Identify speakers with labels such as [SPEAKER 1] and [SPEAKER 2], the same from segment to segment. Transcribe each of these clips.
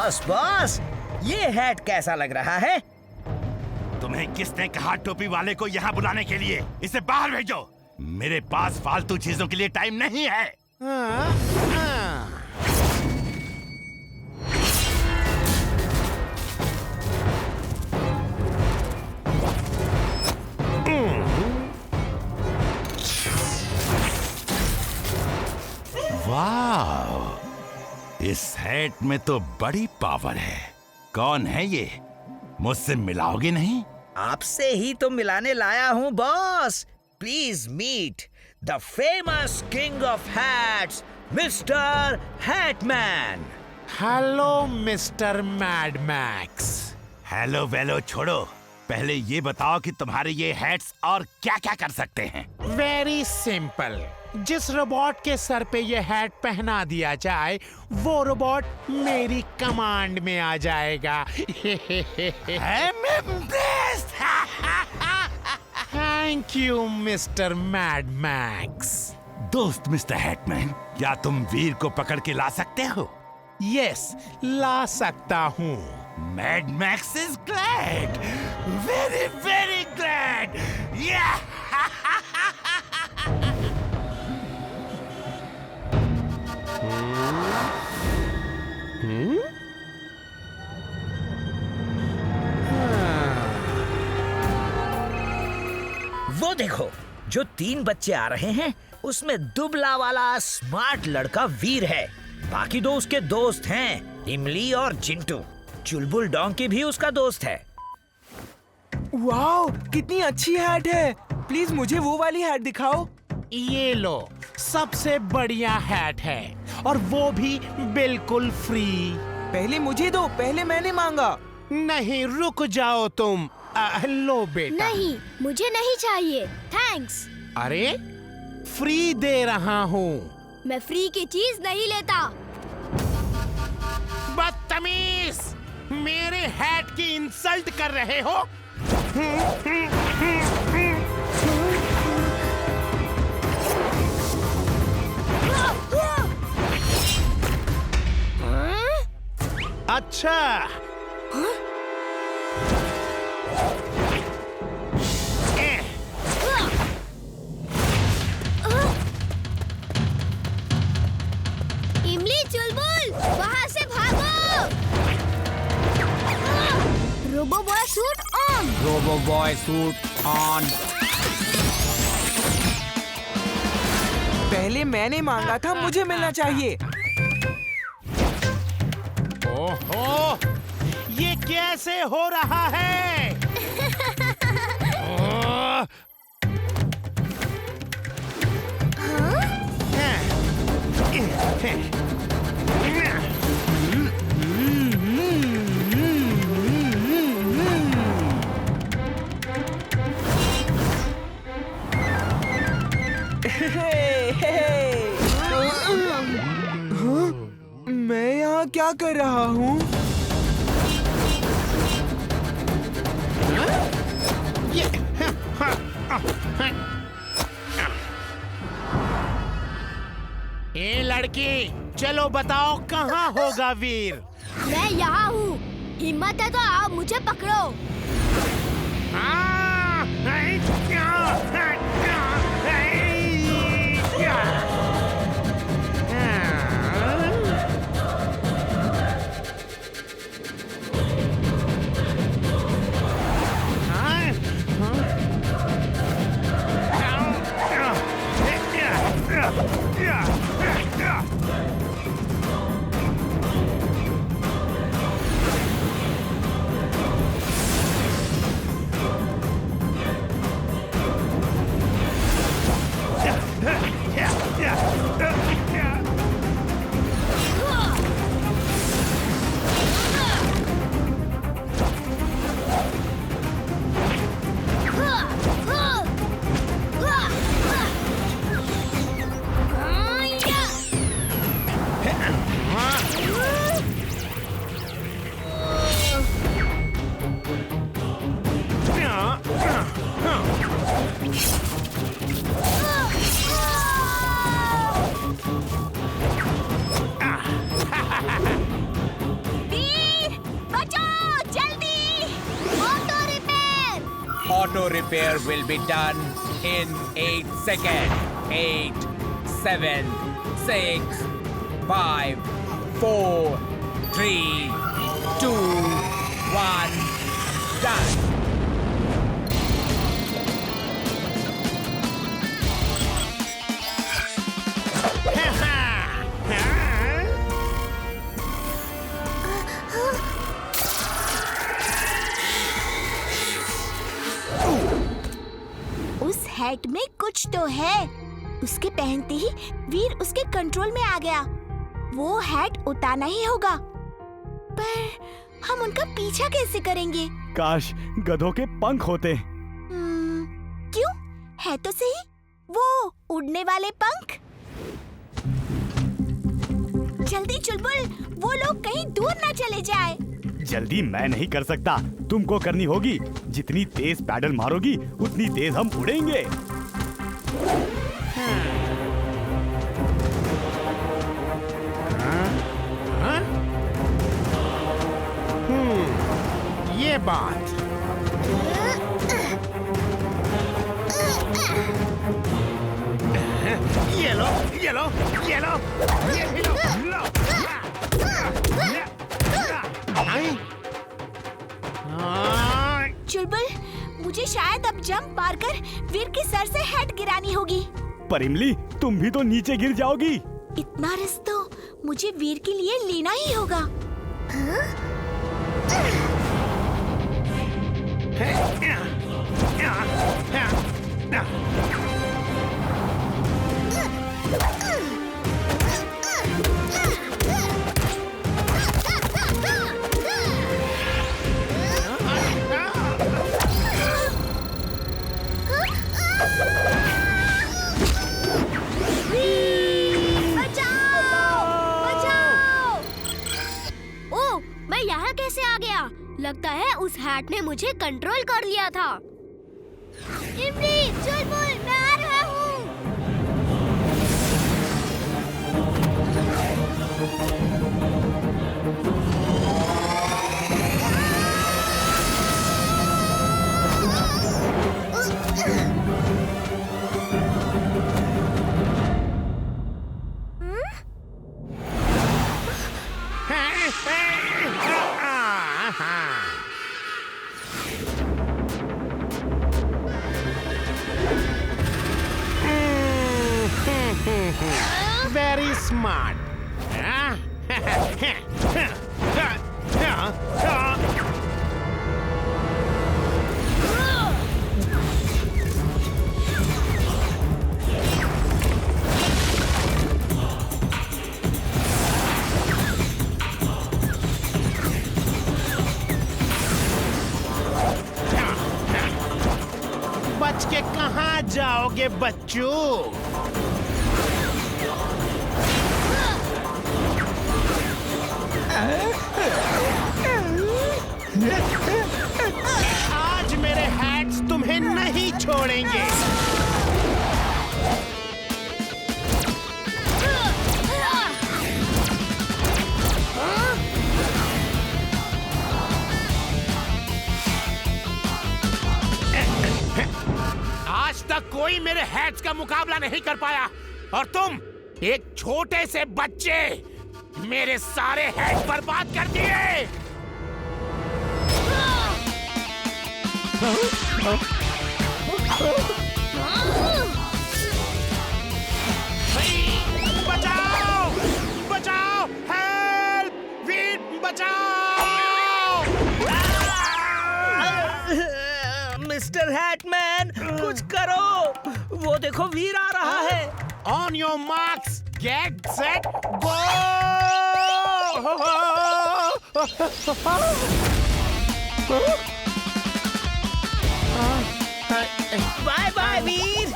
[SPEAKER 1] Boss boss, ये hat कैसा लग रहा है?
[SPEAKER 2] तुम्हें किसने कहा टोपी वाले को यहाँ बुलाने के लिए? इसे बाहर भेजो। मेरे पास फालतू चीजों के लिए टाइम नहीं है। वाह, इस हैट में तो बड़ी पावर है। कौन है ये? मुझसे मिलाओगे नहीं?
[SPEAKER 1] आपसे ही तो मिलाने लाया हूँ boss. Please meet the famous king of hats, mister Hatman.
[SPEAKER 3] Hello mister Mad Max.
[SPEAKER 2] Hello वेलो छोड़ो, पहले ये बताओ कि तुम्हारे ये हैट्स और क्या क्या कर सकते हैं।
[SPEAKER 3] वेरी सिंपल, जिस रोबोट के सर पे ये हैट पहना दिया जाए वो रोबोट मेरी कमांड में आ जाएगा। Thank you mister Mad max.
[SPEAKER 2] दोस्त मिस्टर हैटमैन, क्या तुम वीर को पकड़ के ला सकते हो?
[SPEAKER 3] यस, ला सकता हूँ।
[SPEAKER 2] Mad max is glad, very very glad.
[SPEAKER 1] वो देखो, जो 3 बच्चे आ रहे हैं उसमें दुबला वाला स्मार्ट लड़का वीर है। बाकी 2 उसके दोस्त हैं, इमली और चिंटू। चुलबुल डोंकी भी उसका दोस्त है।
[SPEAKER 4] वाओ, कितनी अच्छी हैट है। प्लीज मुझे वो वाली हैट दिखाओ।
[SPEAKER 3] ये लो, सबसे बढ़िया हैट है और वो भी बिल्कुल फ्री।
[SPEAKER 4] पहले मुझे दो, पहले मैंने मांगा।
[SPEAKER 3] नहीं, रुक जाओ तुम। लो बेटा।
[SPEAKER 5] नहीं, मुझे नहीं चाहिए, थैंक्स।
[SPEAKER 3] अरे, फ्री दे रहा हूँ।
[SPEAKER 5] मैं फ्री की चीज नहीं लेता।
[SPEAKER 3] बदतमीज, मेरे हैट की इंसल्ट कर रहे हो? अच्छा।
[SPEAKER 5] इमली, चुलबुल, वहाँ से भागो। Robo boy suit on.
[SPEAKER 6] Robo boy suit on.
[SPEAKER 4] पहले मैंने मांगा था, मुझे मिलना चाहिए।
[SPEAKER 3] ओहो, ये कैसे हो रहा है? ओह!
[SPEAKER 4] मैं यहाँ क्या कर रहा हूँ?
[SPEAKER 3] ए लड़की, चलो बताओ कहाँ होगा वीर?
[SPEAKER 5] मैं यहाँ हूँ। हिम्मत है तो आओ, मुझे पकड़ो।
[SPEAKER 6] Auto repair will be done in 8 seconds. 8, 7, 6, 5, 4, 3, 2, 1, done.
[SPEAKER 5] उस हैट में कुछ तो है। उसके पहनते ही वीर उसके कंट्रोल में आ गया। वो हैट उतारना ही होगा। पर हम उनका पीछा कैसे करेंगे?
[SPEAKER 7] काश गधों के पंख होते।
[SPEAKER 5] क्यों? है तो सही वो उड़ने वाले पंख। जल्दी चुलबुल, वो लोग कहीं दूर ना चले जाए।
[SPEAKER 7] जल्दी मैं नहीं कर सकता, तुमको करनी होगी। जितनी तेज पैडल मारोगी उतनी तेज हम उड़ेंगे।
[SPEAKER 3] ये बात। ये लो, ये लो, ये लो, ये लो, लो।
[SPEAKER 5] चुलबुल, मुझे शायद अब जंप मार कर वीर के सर से हैट गिरानी होगी।
[SPEAKER 7] पर इमली, तुम भी तो नीचे गिर जाओगी।
[SPEAKER 5] इतना रिस्क तो मुझे वीर के लिए लेना ही होगा। कैसे आ गया? लगता है उस हैट ने मुझे कंट्रोल कर लिया था। इमली, चुलबुल, मैं आ रहा हूँ।
[SPEAKER 3] Very smart. बच के कहाँ जाओगे बच्चों? आज मेरे हैट्स तुम्हें नहीं छोड़ेंगे। आज तक कोई मेरे हैट्स का मुकाबला नहीं कर पाया और तुम एक छोटे से बच्चे मेरे सारे हैट बर्बाद कर दिए। बचाओ, बचाओ, हेल्प, वीर, बचाओ।
[SPEAKER 1] मिस्टर हैटमैन, कुछ करो। वो देखो वीर आ रहा है।
[SPEAKER 3] On your marks, get set, go!
[SPEAKER 1] Bye bye Veer.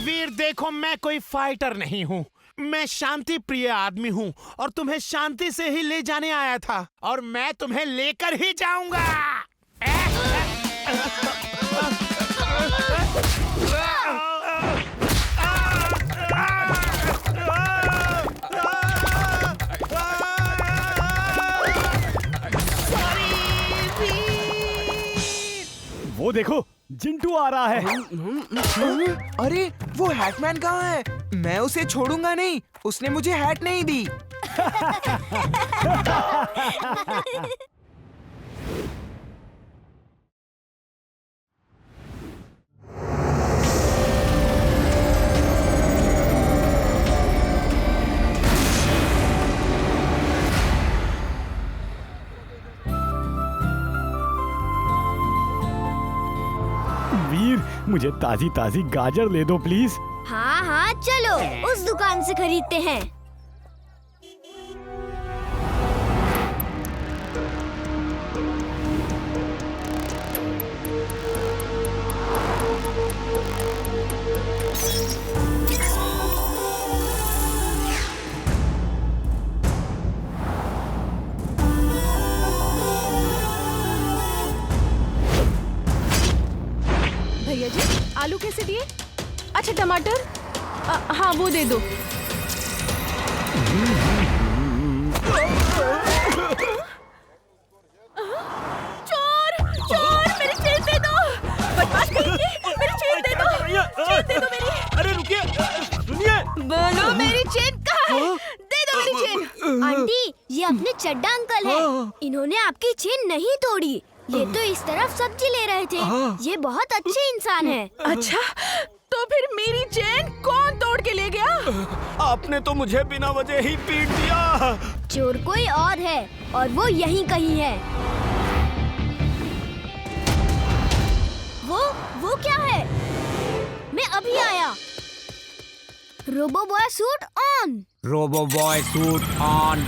[SPEAKER 3] Veer देखो, मैं कोई फाइटर नहीं हूँ। मैं शांति प्रिय आदमी हूँ और तुम्हें शांति से ही ले जाने आया था और मैं तुम्हें लेकर ही जाऊंगा।
[SPEAKER 7] वो देखो, जिंटू आ रहा है।
[SPEAKER 4] अरे वो हैटमैन कहाँ है? मैं उसे छोड़ूंगा नहीं। उसने मुझे हैट नहीं दी।
[SPEAKER 7] वीर, मुझे ताजी ताजी गाजर ले दो प्लीज।
[SPEAKER 5] हाँ हाँ चलो उस दुकान से खरीदते हैं।
[SPEAKER 8] भैया जी आलू कैसे दिए? अच्छा टमाटर हाँ वो दे दो। चोर चोर मेरी चेन दे दो। बदमाश करेंगे मेरी चेन दे दो। चेन दे दो मेरी।
[SPEAKER 7] अरे रुकिए, सुनिए।
[SPEAKER 8] बोलो मेरी चेन कहाँ है? दे दो मेरी चेन।
[SPEAKER 5] आंटी ये अपने चड्डा अंकल हैं। इन्होंने आपकी चेन नहीं तोड़ी। ये तो इस तरफ सब्जी ले रहे थे। ये बहुत अच्छे इंसान हैं।
[SPEAKER 8] अच्छा तो फिर मेरी चेन कौन तोड़ के ले गया?
[SPEAKER 7] आपने तो मुझे बिना वजह ही पीट दिया।
[SPEAKER 5] चोर कोई और है और वो यहीं कहीं है। वो क्या है? मैं अभी आया। Robo boy suit on.
[SPEAKER 6] Robo boy suit on.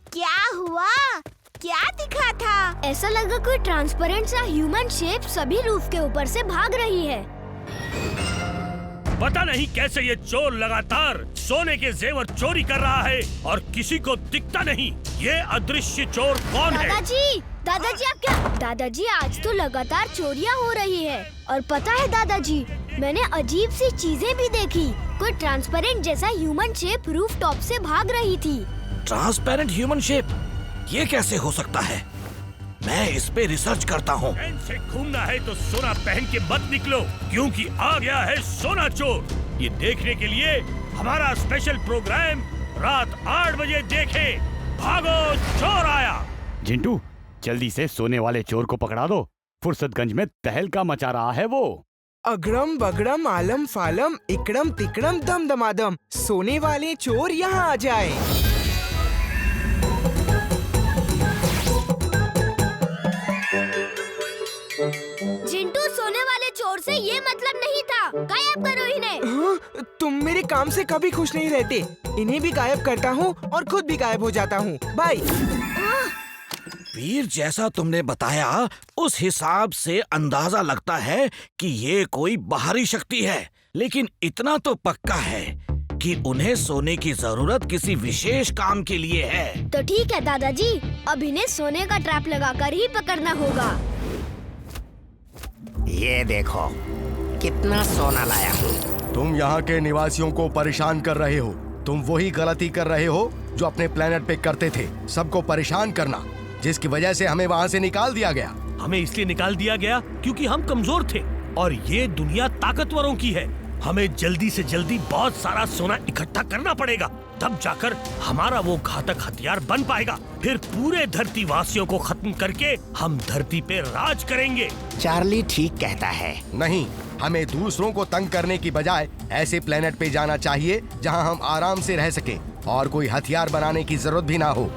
[SPEAKER 5] क्या हुआ? क्या दिखा था? ऐसा लगा कोई ट्रांसपेरेंट सा ह्यूमन शेप सभी रूफ के ऊपर से भाग रही है।
[SPEAKER 9] पता नहीं कैसे ये चोर लगातार सोने के जेवर चोरी कर रहा है और किसी को दिखता नहीं। ये अदृश्य चोर कौन है?
[SPEAKER 5] दादाजी आप क्या? दादाजी आज तो लगातार चोरियां हो रही है और पता है दादाजी मैंने अजीब सी चीजें भी देखी। कोई ट्रांसपेरेंट जैसा ह्यूमन शेप रूफ टॉप से भाग रही थी।
[SPEAKER 1] ट्रांसपेरेंट ह्यूमन शेप, ये कैसे हो सकता है? मैं इस पे रिसर्च करता हूँ।
[SPEAKER 9] चैन से घूमना है तो सोना पहन के मत निकलो, क्योंकि आ गया है सोना चोर। ये देखने के लिए हमारा स्पेशल प्रोग्राम रात 8 बजे देखें। भागो चोर आया।
[SPEAKER 7] जिंटू, जल्दी से सोने वाले चोर को पकड़ा दो। फुर्सतगंज में तहलका मचा रहा है वो।
[SPEAKER 4] अगड़म बगड़म आलम फालम इकड़म तिकड़म दम दमादम, सोने वाले चोर यहाँ आ जाए।
[SPEAKER 5] जिंटू सोने वाले चोर से ये मतलब नहीं था। गायब करो इन्हें।
[SPEAKER 4] तुम मेरे काम से कभी खुश नहीं रहते। इन्हें भी गायब करता हूँ और खुद भी गायब हो जाता हूँ। बाय।
[SPEAKER 1] वीर, जैसा तुमने बताया उस हिसाब से अंदाजा लगता है कि ये कोई बाहरी शक्ति है, लेकिन इतना तो पक्का है कि उन्हें सोने की जरूरत किसी विशेष काम के लिए है।
[SPEAKER 5] तो ठीक है दादाजी, अब इन्हें सोने का ट्रैप लगाकर ही पकड़ना होगा।
[SPEAKER 3] ये देखो कितना सोना लाया हूँ।
[SPEAKER 10] तुम यहाँ के निवासियों को परेशान कर रहे हो। तुम वही गलती कर रहे हो जो अपने प्लेनेट पे करते थे, सबको परेशान करना, जिसकी वजह से हमें वहाँ से निकाल दिया गया।
[SPEAKER 9] हमें इसलिए निकाल दिया गया क्योंकि हम कमजोर थे और ये दुनिया ताकतवरों की है। हमें जल्दी से जल्दी बहुत सारा सोना इकट्ठा करना पड़ेगा, तब जाकर हमारा वो घातक हथियार बन पाएगा। फिर पूरे धरती वासियों को खत्म करके हम धरती पे राज करेंगे।
[SPEAKER 3] चार्ली ठीक कहता है।
[SPEAKER 10] नहीं, हमें दूसरों को तंग करने की बजाय ऐसे प्लेनेट पे जाना चाहिए जहाँ हम आराम से रह सके और कोई हथियार बनाने की जरूरत भी ना हो।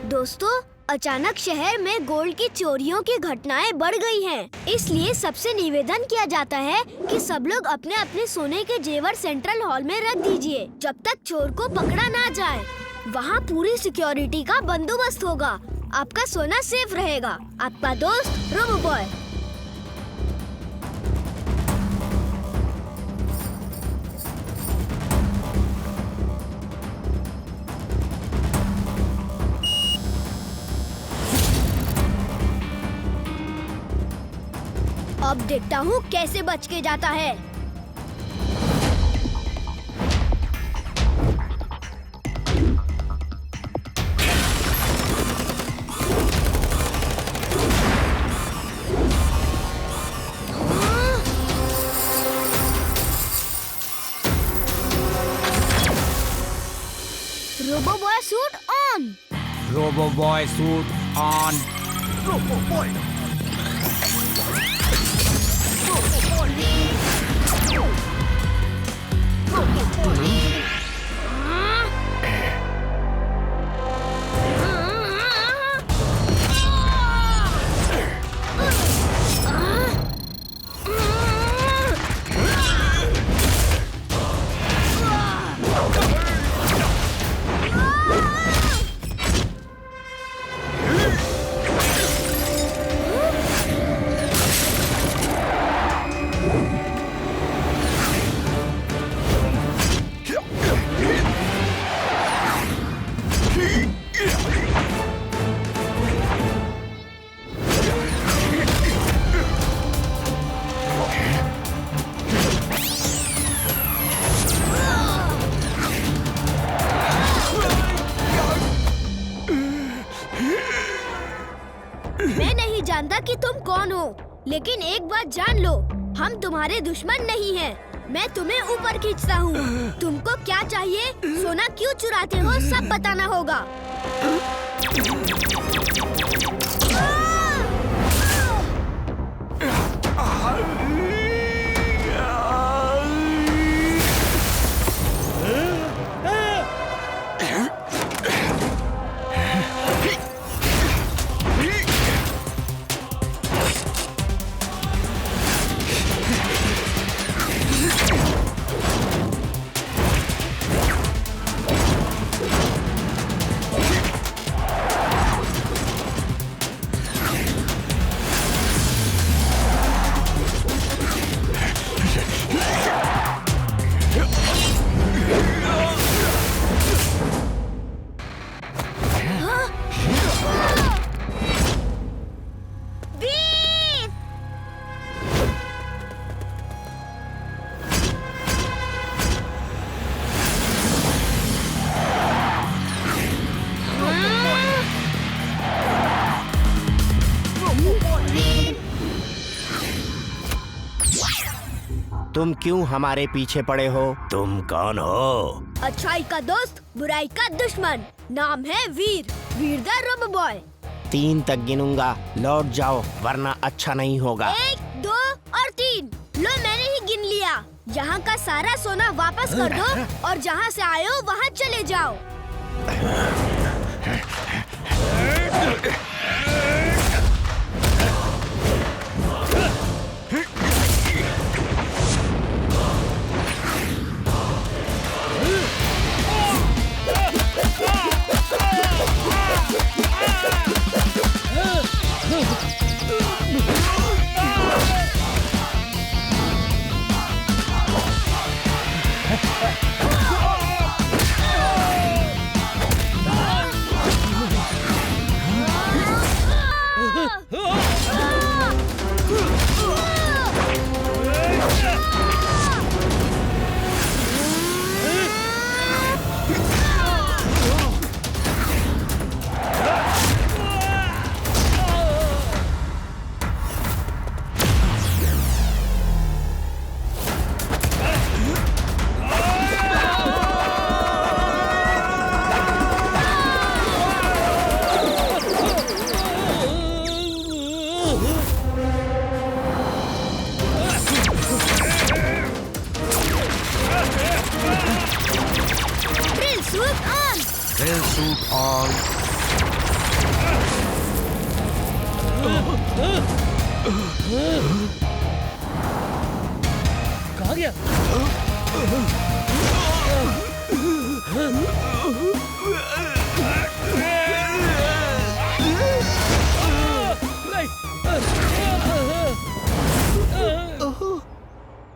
[SPEAKER 5] दोस्तों, अचानक शहर में गोल्ड की चोरियों की घटनाएं बढ़ गई हैं। इसलिए सबसे निवेदन किया जाता है कि सब लोग अपने अपने सोने के जेवर सेंट्रल हॉल में रख दीजिए जब तक चोर को पकड़ा ना जाए। वहाँ पूरी सिक्योरिटी का बंदोबस्त होगा। आपका सोना सेफ रहेगा। आपका दोस्त रोबो बॉय।
[SPEAKER 8] अब देखता हूँ कैसे बच के जाता है। Robo boy suit on.
[SPEAKER 6] Robo boy suit on.
[SPEAKER 8] मैं नहीं जानता कि तुम कौन हो, लेकिन एक बात जान लो, हम तुम्हारे दुश्मन नहीं हैं। मैं तुम्हें ऊपर खींचता हूँ। तुमको क्या चाहिए, सोना क्यों चुराते हो, सब बताना होगा।
[SPEAKER 11] तुम क्यों हमारे पीछे पड़े हो?
[SPEAKER 1] तुम कौन हो?
[SPEAKER 8] अच्छाई का दोस्त, बुराई का दुश्मन। नाम है वीर, वीर द रोबो बॉय।
[SPEAKER 11] 3 तक गिनूंगा, लौट जाओ वरना अच्छा नहीं होगा।
[SPEAKER 8] 1, 2 और 3। लो मैंने ही गिन लिया। यहाँ का सारा सोना वापस कर दो और जहाँ से आए हो वहाँ चले जाओ।
[SPEAKER 10] Drill suit on.
[SPEAKER 9] कहाँ गया?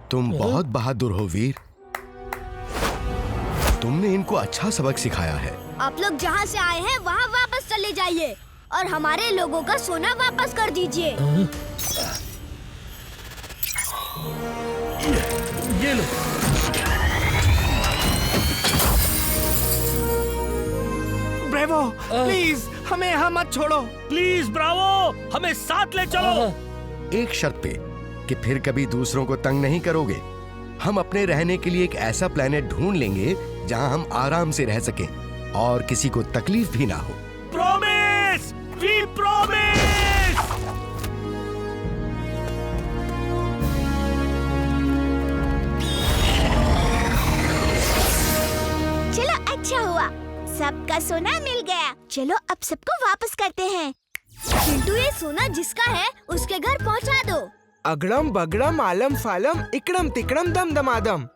[SPEAKER 10] तुम बहुत बहादुर हो वीर। तुमने इनको अच्छा सबक सिखाया है।
[SPEAKER 8] आप लोग जहाँ से आए हैं वहाँ वापस चले जाइए और हमारे लोगों का सोना वापस कर दीजिए।
[SPEAKER 9] ये लो।
[SPEAKER 4] ब्रेवो, प्लीज हमें यहाँ मत छोड़ो।
[SPEAKER 9] प्लीज ब्रावो, हमें साथ ले चलो।
[SPEAKER 10] एक शर्त पे कि फिर कभी दूसरों को तंग नहीं करोगे। हम अपने रहने के लिए एक ऐसा प्लेनेट ढूंढ लेंगे जहां हम आराम से रह सकें और किसी को तकलीफ भी ना हो।
[SPEAKER 9] Promise, we promise.
[SPEAKER 5] चलो अच्छा हुआ, सबका सोना मिल गया। चलो अब सबको वापस करते हैं।
[SPEAKER 8] चिंटू, ये सोना जिसका है उसके घर पहुंचा दो।
[SPEAKER 4] अगड़म बगड़म आलम फालम इकड़म तिकड़म दम दमादम।